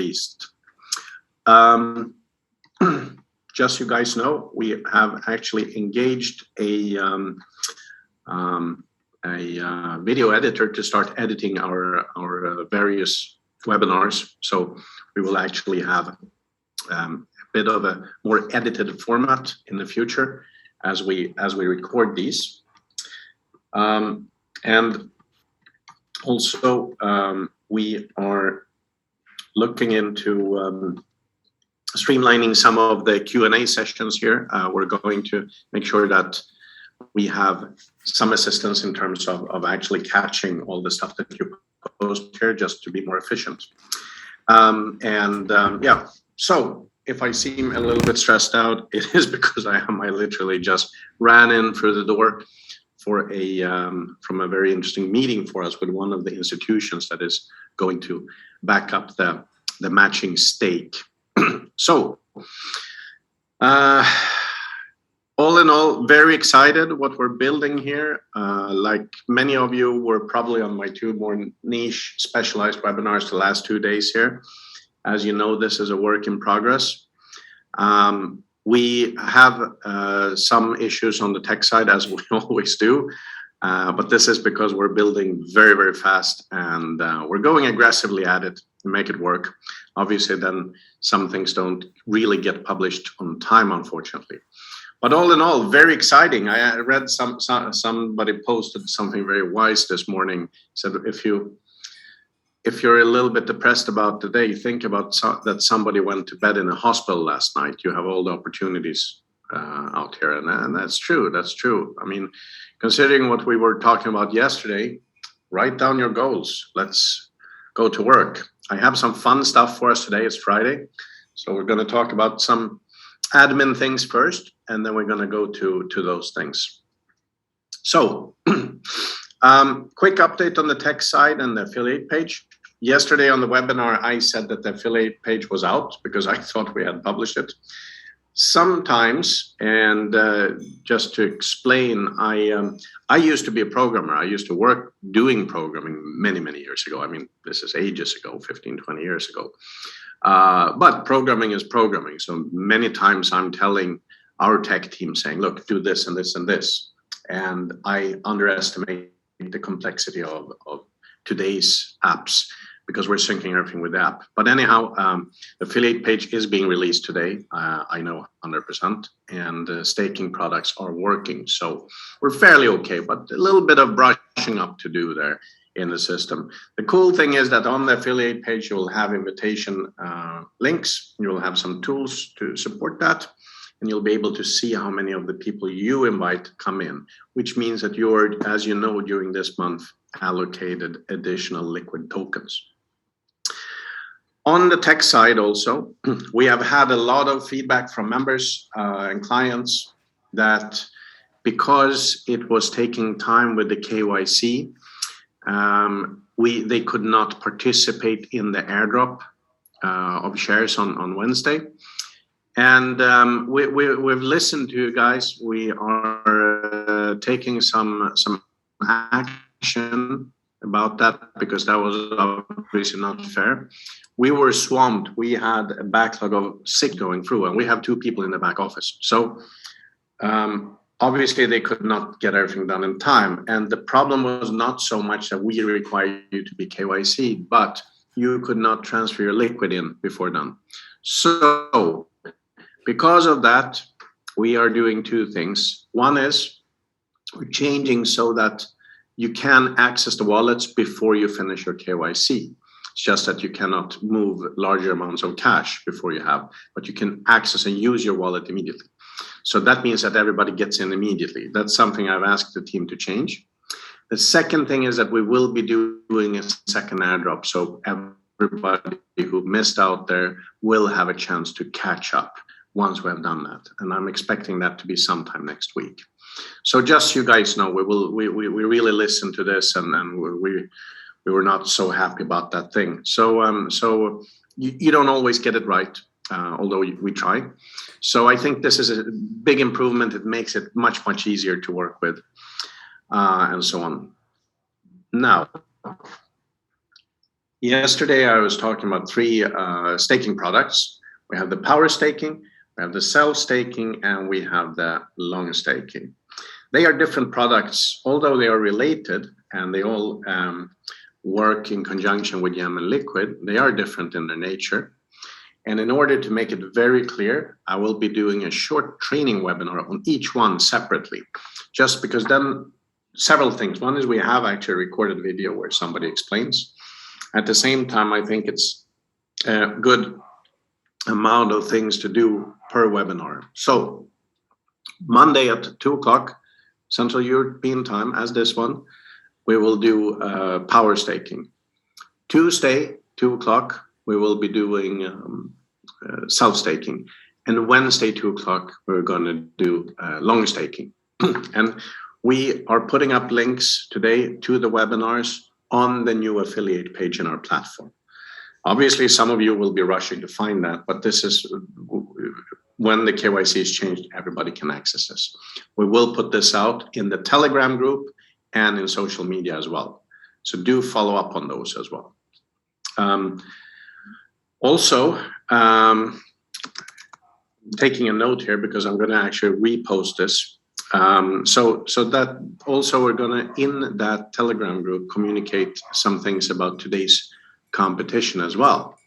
released. Just so you guys know, we have actually engaged a video editor to start editing our various webinars. So we will actually have a bit of a more edited format in the future as we record these. And also we are looking into streamlining some of the Q&A sessions here. We're going to make sure that we have some assistance in terms of actually catching all the stuff that you post here, just to be more efficient. Yeah, so if I seem a little bit stressed out, it is because I literally just ran in through the door for from a very interesting meeting for us with one of the institutions that is going to back up the matching stake. So, all in all, very excited what we're building here. Like many of you were probably on my two more niche specialized webinars the last 2 days here. As you know, this is a work in progress. We have some issues on the tech side, as we always do, but this is because we're building very, very fast, and we're going aggressively at it to make it work. Obviously, then some things don't really get published on time, unfortunately. But all in all, very exciting. I read somebody posted something very wise this morning. Said if you're a little bit depressed about the day, think about that somebody went to bed in a hospital last night. You have all the opportunities out here, and that's true. That's true. I mean, considering what we were talking about yesterday, write down your goals. Let's go to work. I have some fun stuff for us today. It's Friday, so we're going to talk about some admin things first, and then we're going to go to those things. So, quick update on the tech side and the affiliate page. Yesterday on the webinar, I said that the affiliate page was out because I thought we had published it. Sometimes, and just to explain, I used to be a programmer. I used to work doing programming many, many years ago. I mean, this is ages ago, 15, 20 years ago. But programming is programming. So many times I'm telling our tech team saying, look, do this and this and this. And I underestimate the complexity of today's apps because we're syncing everything with the app. But anyhow, the affiliate page is being released today. I know 100%, and staking products are working. So we're fairly okay, but a little bit of brushing up to do there in the system. The cool thing is that on the affiliate page, you will have invitation links. You will have some tools to support that. And you'll be able to see how many of the people you invite come in, which means that you're, as you know, during this month, allocated additional Likquid tokens. On the tech side also, we have had a lot of feedback from members and clients that because it was taking time with the KYC, they could not participate in the airdrop of shares on Wednesday. And we've listened to you guys. We are taking some action about that because that was obviously not fair. We were swamped. We had a backlog of 6 going through, and we have 2 people in the back office. So obviously they could not get everything done in time. And the problem was not so much that we require you to be KYC, but you could not transfer your Likquid in before done. So because of that, we are doing 2 things. One is we're changing so that you can access the wallets before you finish your KYC. It's just that you cannot move larger amounts of cash before you have, but you can access and use your wallet immediately. So that means that everybody gets in immediately. That's something I've asked the team to change. The second thing is that we will be doing a second airdrop. So everybody who missed out there will have a chance to catch up once we have done that. And I'm expecting that to be sometime next week. So just so you guys know, we really listened to this, and we were not so happy about that thing. So you don't always get it right, although we try. So I think this is a big improvement. It makes it much, much easier to work with, and so on. Now, Yesterday, I was talking about three staking products. We have the power staking, we have the self-staking, and we have the long staking. They are different products, although they are related and they all work in conjunction with Yam and Likquid. They are different in their nature. And in order to make it very clear, I will be doing a short training webinar on each one separately, just because then several things. One is we have actually recorded video where somebody explains. At the same time, I think it's a good amount of things to do per webinar. So Monday at 2 o'clock Central European time, as this one, we will do power staking. Tuesday, 2 o'clock, we will be doing self-staking. And Wednesday, 2 o'clock, we're going to do long staking. And we are putting up links today to the webinars on the new affiliate page in our platform. Obviously, some of you will be rushing to find that, but this is when the KYC is changed, everybody can access this. We will put this out in the Telegram group and in social media as well. So do follow up on those as well. Also, taking a note here because I'm going to actually repost this. So that also we're going to, in that Telegram group, communicate some things about today's competition as well.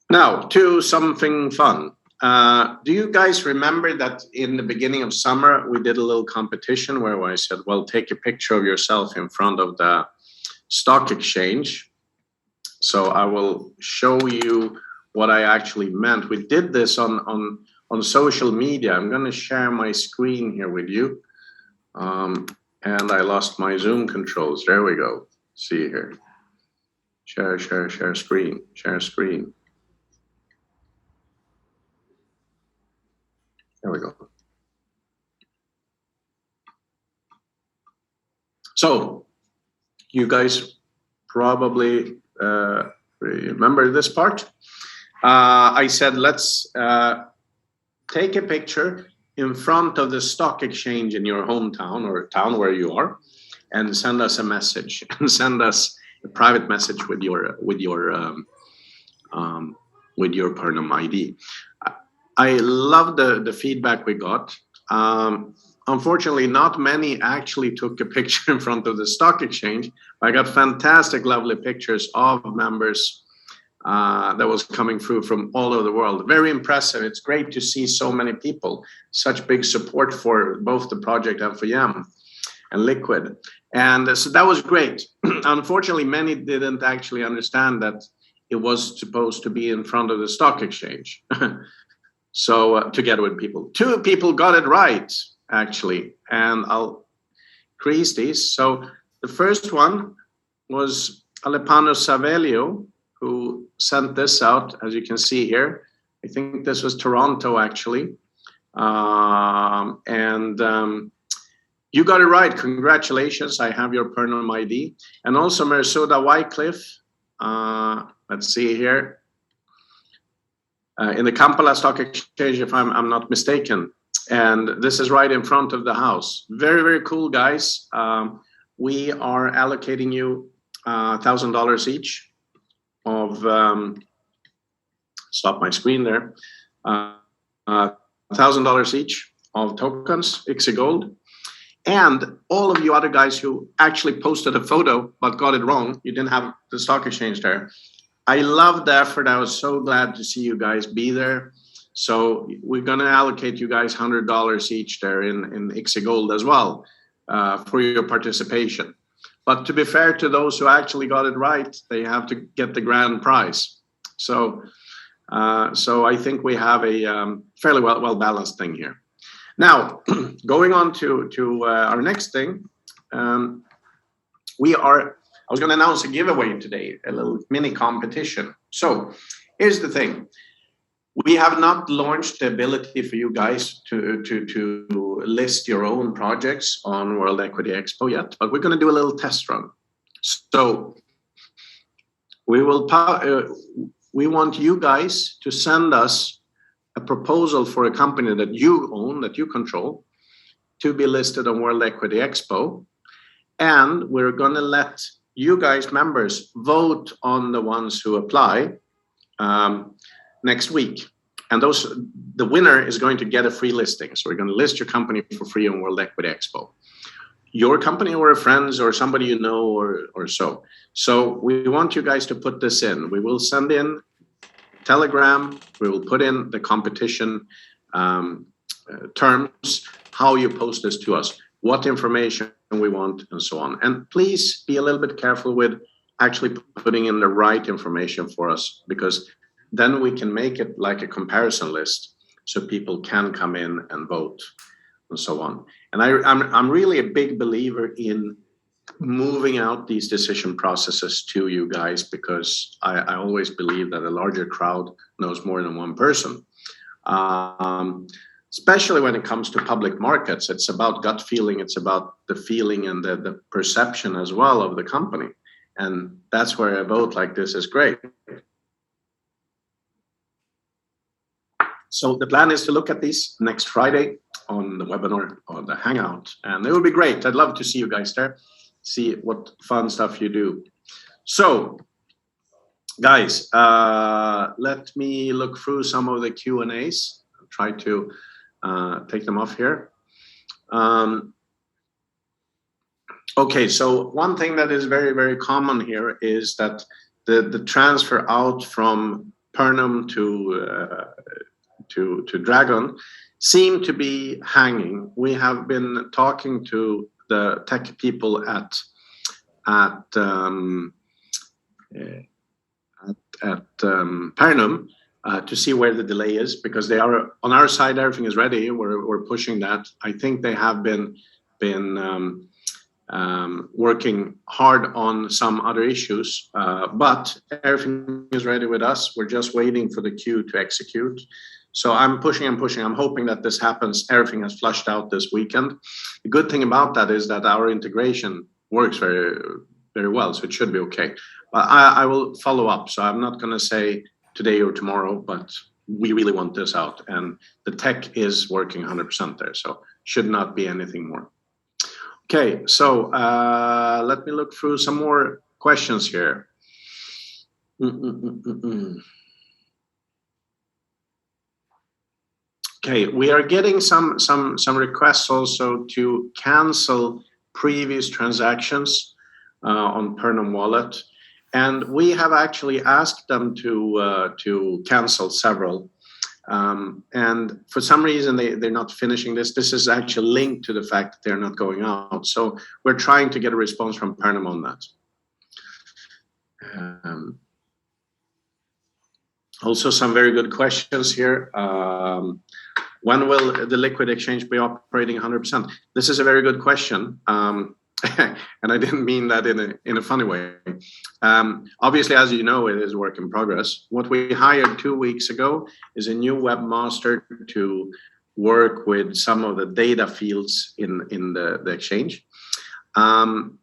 Now to something fun. Do you guys remember that in the beginning of summer we did a little competition where I said, well, take a picture of yourself in front of the stock exchange? So I will show you what I actually meant. We did this on social media. I'm going to share my screen here with you. And I lost my Zoom controls. There we go. See here. Share screen. Share screen. There we go. So you guys probably remember this part. I said, let's take a picture in front of the stock exchange in your hometown or town where you are, and send us a message and send us a private message with your Pernum ID. I love the feedback we got. Unfortunately, not many actually took a picture in front of the stock exchange. I got fantastic, lovely pictures of members that was coming through from all over the world. Very impressive. It's great to see so many people, such big support for both the project and for Yam and Likquid. And so that was great. Unfortunately, many didn't actually understand that it was supposed to be in front of the stock exchange. So together with people. 2 people got it right, actually. And I'll crease these. So the first one was Alepano Savelio, who sent this out, as you can see here. I think this was Toronto, actually. You got it right. Congratulations. I have your Pernum ID. And also Mersuda Wycliffe. Let's see here. In the Kampala Stock Exchange, if I'm not mistaken. And this is right in front of the house. Very, very cool, guys. We are allocating you $1,000 each of, stop my screen there, $1,000 each of tokens, IXE Gold. And all of you other guys who actually posted a photo but got it wrong, you didn't have the stock exchange there. I love the effort. I was so glad to see you guys be there. So we're going to allocate you guys $100 each there in IXE Gold as well for your participation. But to be fair to those who actually got it right, they have to get the grand prize. So I think we have a fairly well balanced thing here. Now, going on to our next thing, I was going to announce a giveaway today, a little mini competition. So here's the thing. We have not launched the ability for you guys to list your own projects on World Equity Expo yet, but we're going to do a little test run. So we want you guys to send us a proposal for a company that you own, that you control, to be listed on World Equity Expo. And we're going to let you guys members vote on the ones who apply next week. And the winner is going to get a free listing. So we're going to list your company for free on World Equity Expo. Your company or a friend's or somebody you know or so. So we want you guys to put this in. We will send in Telegram. We will put in the competition terms, how you post this to us, what information we want, and so on. And please be a little bit careful with actually putting in the right information for us, because then we can make it like a comparison list so people can come in and vote and so on. And I'm really a big believer in moving out these decision processes to you guys, because I always believe that a larger crowd knows more than one person. Especially when it comes to public markets, it's about gut feeling, it's about the feeling and the perception as well of the company. And that's where a vote like this is great. So the plan is to look at these next Friday on the webinar or the Hangout, and it will be great. I'd love to see you guys there, see what fun stuff you do. So guys, let me look through some of the Q&As. I'll try to take them off here. Okay, so one thing that is very, very common here is that the transfer out from Pernum to Dragon seem to be hanging. We have been talking to the tech people at Pernum to see where the delay is, because they are on our side. Everything is ready. We're pushing that. I think they have been working hard on some other issues, but everything is ready with us. We're just waiting for the queue to execute. So I'm pushing and pushing. I'm hoping that this happens. Everything has flushed out this weekend. The good thing about that is that our integration works very, very well, so it should be okay. But I will follow up. So I'm not going to say today or tomorrow, but we really want this out. And the tech is working 100% there, so should not be anything more. Okay, so let me look through some more questions here. Okay, we are getting some requests also to cancel previous transactions on Pernum Wallet, and we have actually asked them to cancel several. And for some reason they're not finishing this. This is actually linked to the fact that they're not going out. So we're trying to get a response from Pernum on that. Also some very good questions here. When will the Likquid exchange be operating 100%? This is a very good question. And I didn't mean that in a funny way. Obviously, as you know, it is work in progress. What we hired 2 weeks ago is a new webmaster to work with some of the data fields in the exchange. I'm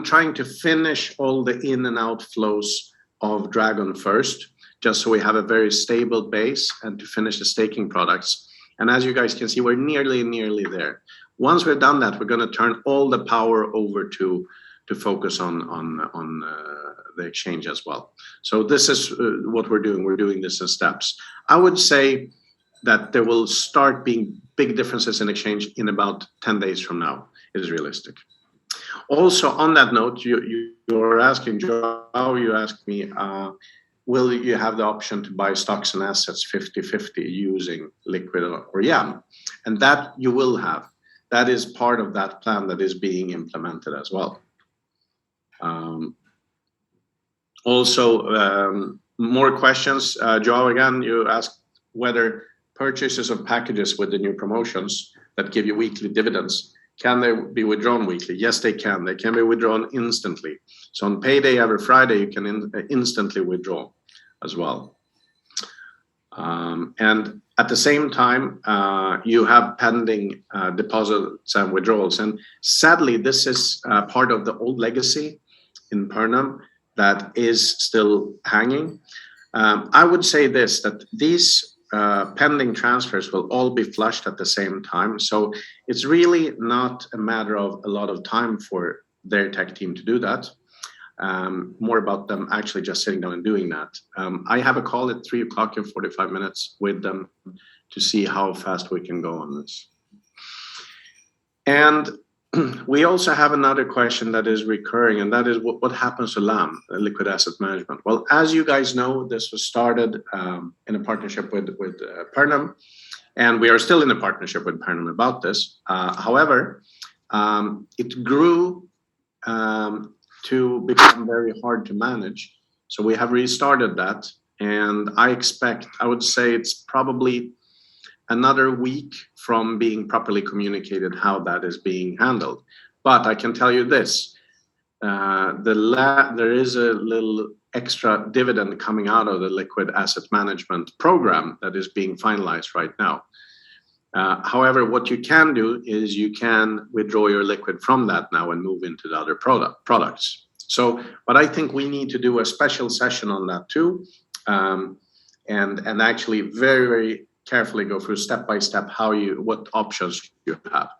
trying to finish all the in and out flows of Dragon first, just so we have a very stable base, and to finish the staking products. And as you guys can see, we're nearly there. Once we're done that, we're going to turn all the power over to focus on the exchange as well. So this is what we're doing. We're doing this in steps. I would say that there will start being big differences in exchange in about 10 days from now. It is realistic. Also, on that note, you're asking, Joe, you asked me, will you have the option to buy stocks and assets 50-50 using Likquid or YAM? And that you will have. That is part of that plan that is being implemented as well. More questions. Joe, again, you asked whether purchases of packages with the new promotions that give you weekly dividends, can they be withdrawn weekly? Yes, they can. They can be withdrawn instantly. So on payday every Friday, you can instantly withdraw as well. And at the same time, you have pending deposits and withdrawals. And sadly, this is part of the old legacy in Pernum that is still hanging. I would say this, that these pending transfers will all be flushed at the same time. So it's really not a matter of a lot of time for their tech team to do that. More about them actually just sitting down and doing that. I have a call at 3 o'clock in 45 minutes with them to see how fast we can go on this. And we also have another question that is recurring, and that is what happens to LAM, Liquid Asset Management? Well, as you guys know, this was started in a partnership with Pernam, and we are still in a partnership with Pernam about this. However, it grew to become very hard to manage. So we have restarted that, and I would say it's probably another week from being properly communicated how that is being handled. But I can tell you this, there is a little extra dividend coming out of the Liquid Asset Management program that is being finalized right now. However, what you can do is you can withdraw your liquid from that now and move into the other products. So, but I think we need to do a special session on that too, and actually very, very carefully go through step by step what options you have.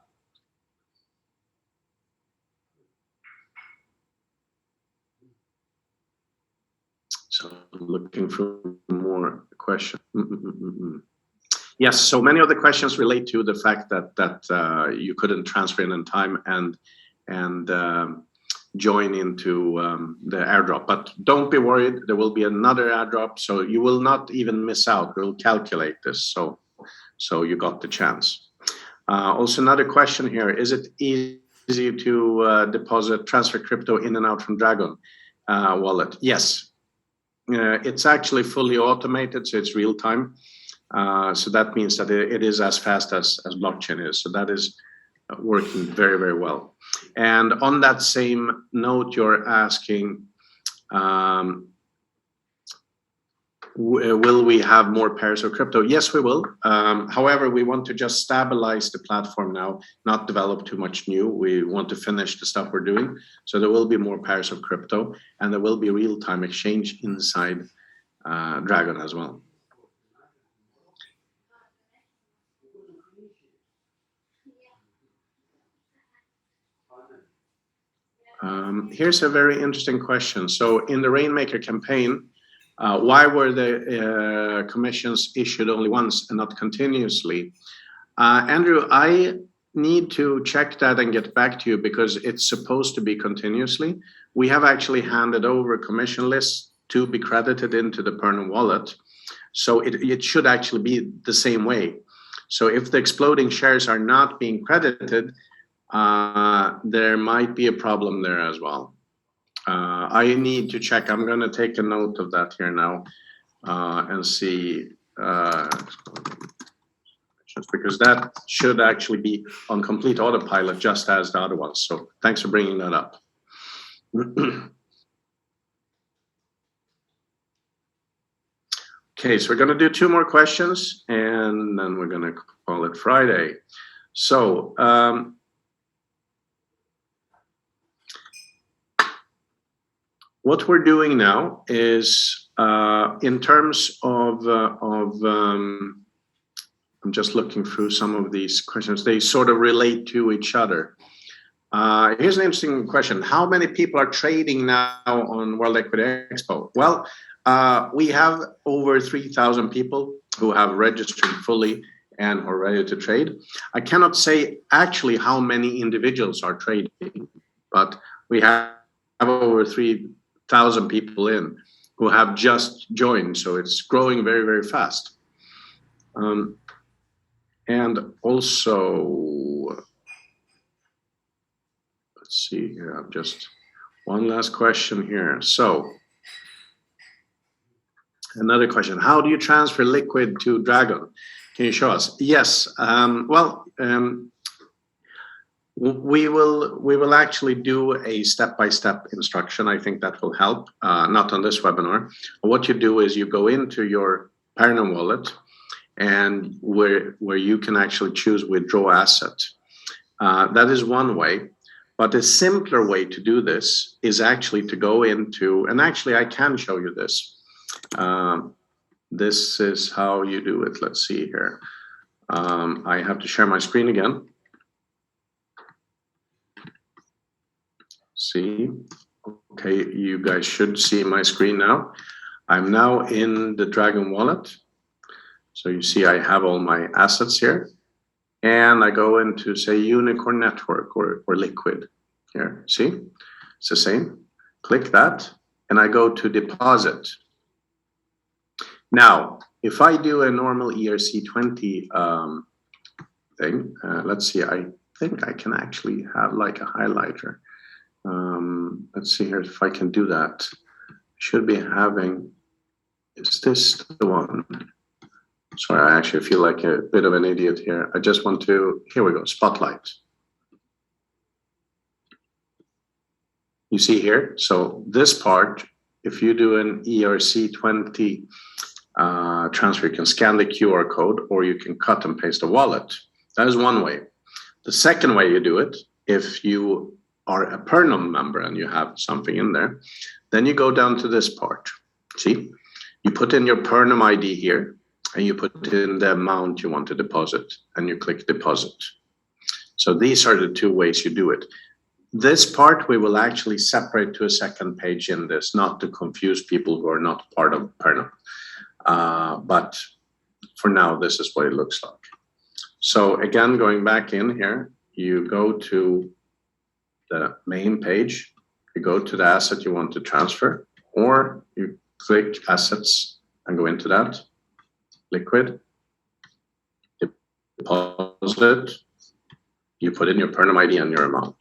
So looking for more questions. Yes, so many of the questions relate to the fact that you couldn't transfer in time and join into the airdrop. But don't be worried, there will be another airdrop, so you will not even miss out. We'll calculate this, so you got the chance. Also another question here, is it easy to transfer crypto in and out from Dragon wallet? Yes, it's actually fully automated, so it's real time. So that means that it is as fast as blockchain is. So that is working very, very well. And on that same note, you're asking, will we have more pairs of crypto? Yes, we will. However, we want to just stabilize the platform now, not develop too much new. We want to finish the stuff we're doing. So there will be more pairs of crypto, and there will be real-time exchange inside Dragon as well. Here's a very interesting question. So in the Rainmaker campaign, why were the commissions issued only once and not continuously? Andrew, I need to check that and get back to you because it's supposed to be continuously. We have actually handed over commission lists to be credited into the Pernam wallet. So it should actually be the same way. So if the exploding shares are not being credited, there might be a problem there as well. I need to check. I'm going to take a note of that here now and see, because that should actually be on complete autopilot just as the other ones. So thanks for bringing that up. Okay, so we're going to do 2 more questions and then we're going to call it Friday. So, what we're doing now is in terms of I'm just looking through some of these questions. They sort of relate to each other. Here's an interesting question. How many people are trading now on World Liquid Expo? Well, we have over 3,000 people who have registered fully and are ready to trade. I cannot say actually how many individuals are trading, but we have over 3,000 people in who have just joined, so it's growing very, very fast. And also, let's see here, I've just one last question here. So another question, how do you transfer Likquid to Dragon? Can you show us? Yes, we will actually do a step-by-step instruction. I think that will help, not on this webinar. What you do is you go into your Pernam wallet and where you can actually choose withdraw asset. That is one way, but a simpler way to do this is actually to go into, and actually I can show you this. This is how you do it. Let's see here. I have to share my screen again. see. Okay, you guys should see my screen now. I'm now in the Dragon wallet. So you see I have all my assets here. And I go into, say, Unicorn Network or Likquid. Here, see? It's the same. Click that, and I go to deposit. Now, if I do a normal ERC20 thing, let's see, I think I can actually have like a highlighter. Let's see here if I can do that. Should be having, is this the one? Sorry, I actually feel like a bit of an idiot here. I just want to, here we go, Spotlight. You see here, so this part, if you do an ERC20 transfer, you can scan the QR code or you can cut and paste a wallet. That is one way. The second way you do it, if you are a Pernum member and you have something in there, then you go down to this part. See, you put in your Pernum ID here and you put in the amount you want to deposit and you click deposit. So these are the two ways you do it. This part we will actually separate to a second page in this, not to confuse people who are not part of Pernum. But for now, this is what it looks like. So again, going back in here, you go to the main page, you go to the asset you want to transfer, or you click assets and go into that, Likquid, deposit, you put in your Pernum ID and your amount.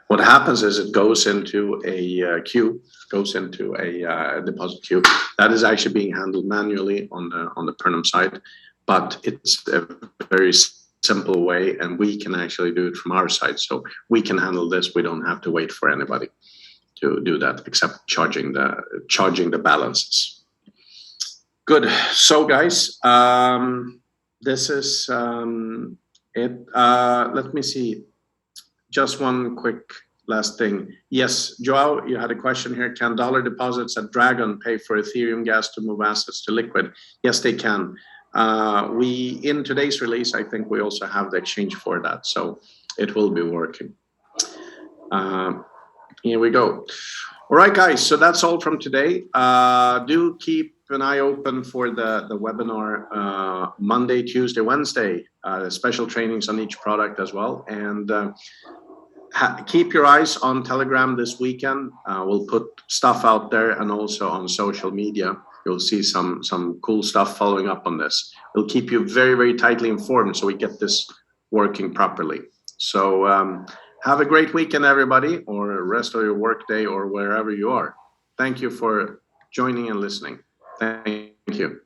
What happens is it goes into a queue, goes into a deposit queue. That is actually being handled manually on the Pernum side, but it's a very simple way, and we can actually do it from our side. So we can handle this. We don't have to wait for anybody to do that, except charging the balances. Good. So guys, this is it. Let me see. Just one quick last thing. Yes, Joao, you had a question here. Can dollar deposits at Dragon pay for Ethereum gas to move assets to Likquid? Yes, they can. We, in today's release, I think we also have the exchange for that, so it will be working. Here we go. All right, guys, so that's all from today. Do keep an eye open for the webinar Monday, Tuesday, Wednesday, special trainings on each product as well. And keep your eyes on Telegram this weekend. We'll put stuff out there, and also on social media. You'll see some cool stuff following up on this. We'll keep you very, very tightly informed so we get this working properly. So have a great weekend, everybody, or rest of your work day or wherever you are. Thank you for joining and listening. Thank you.